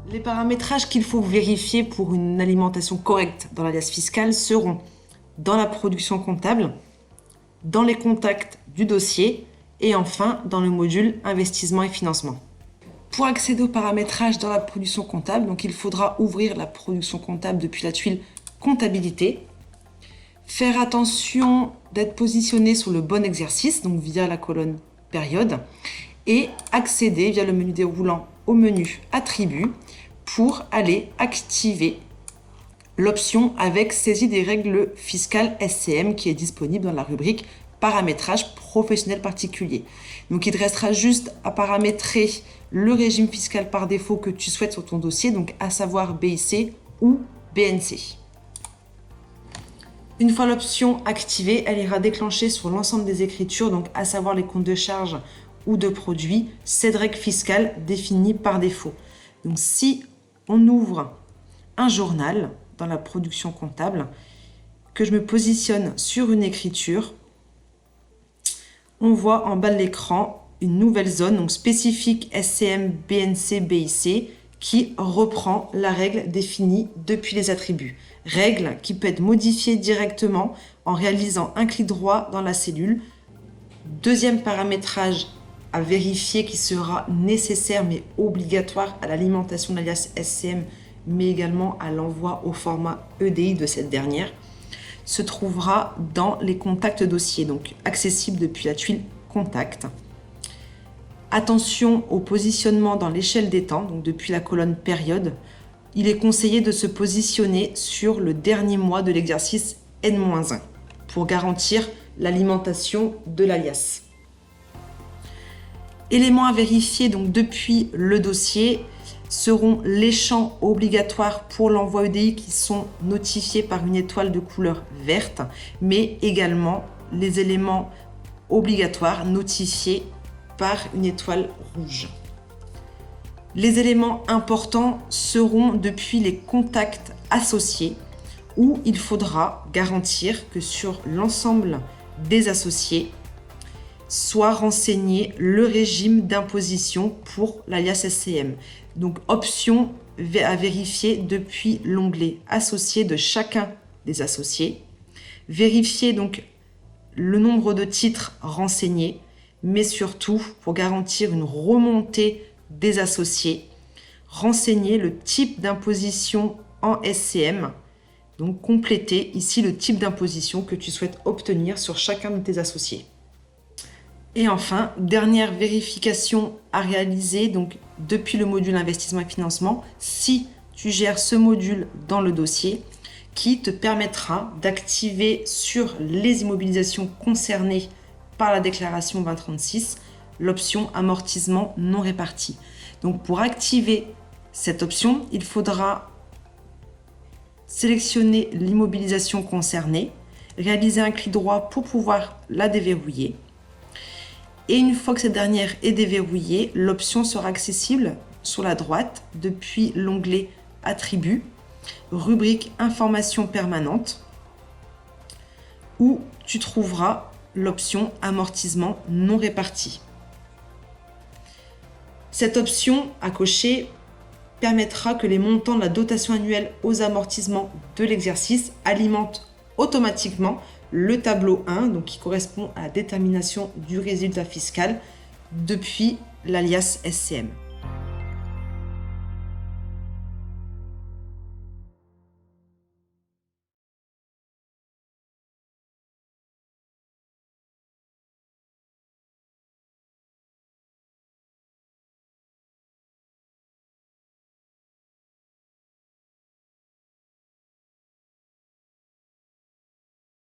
Les paramétrages qu'il faut vérifier pour une alimentation correcte dans l'alias fiscal seront dans la production comptable, dans les contacts du dossier et enfin dans le module investissement et financement. Pour accéder au paramétrage dans la production comptable, donc il faudra ouvrir la production comptable depuis la tuile comptabilité, faire attention d'être positionné sur le bon exercice, donc via la colonne période, et accéder via le menu déroulant au menu attributs pour aller activer l'option avec saisie des règles fiscales SCM qui est disponible dans la rubrique paramétrage professionnel particulier. Donc il te restera juste à paramétrer le régime fiscal par défaut que tu souhaites sur ton dossier, donc à savoir BIC ou BNC. Une fois l'option activée, elle ira déclencher sur l'ensemble des écritures, donc à savoir les comptes de charges ou de produits, cette règle fiscale définie par défaut. Donc si on ouvre un journal dans la production comptable, que je me positionne sur une écriture, on voit en bas de l'écran une nouvelle zone, donc spécifique SCM, BNC, BIC, qui reprend la règle définie depuis les attributs. Règle qui peut être modifiée directement en réalisant un clic droit dans la cellule. Deuxième paramétrage à vérifier qui sera nécessaire mais obligatoire à l'alimentation de l'alias SCM, mais également à l'envoi au format EDI de cette dernière, se trouvera dans les contacts dossiers, donc accessible depuis la tuile contact. Attention au positionnement dans l'échelle des temps, donc depuis la colonne période. Il est conseillé de se positionner sur le dernier mois de l'exercice N-1 pour garantir l'alimentation de l'alias. Éléments à vérifier donc depuis le dossier seront les champs obligatoires pour l'envoi EDI qui sont notifiés par une étoile de couleur verte, mais également les éléments obligatoires notifiés par une étoile rouge. Les éléments importants seront depuis les contacts associés où il faudra garantir que sur l'ensemble des associés soit renseigné le régime d'imposition pour l'alias SCM. Donc option à vérifier depuis l'onglet associé de chacun des associés. Vérifier donc le nombre de titres renseignés, mais surtout pour garantir une remontée des associés, renseigner le type d'imposition en SCM, donc compléter ici le type d'imposition que tu souhaites obtenir sur chacun de tes associés. Et enfin, dernière vérification à réaliser, donc depuis le module investissement et financement, si tu gères ce module dans le dossier, qui te permettra d'activer sur les immobilisations concernées par la déclaration 2036 l'option amortissement non réparti. Donc pour activer cette option, il faudra sélectionner l'immobilisation concernée, réaliser un clic droit pour pouvoir la déverrouiller. Et une fois que cette dernière est déverrouillée, l'option sera accessible sur la droite depuis l'onglet Attributs, rubrique Informations permanentes, où tu trouveras l'option Amortissement non réparti. Cette option à cocher permettra que les montants de la dotation annuelle aux amortissements de l'exercice alimentent automatiquement le tableau 1, donc qui correspond à la détermination du résultat fiscal depuis l'alias SCM.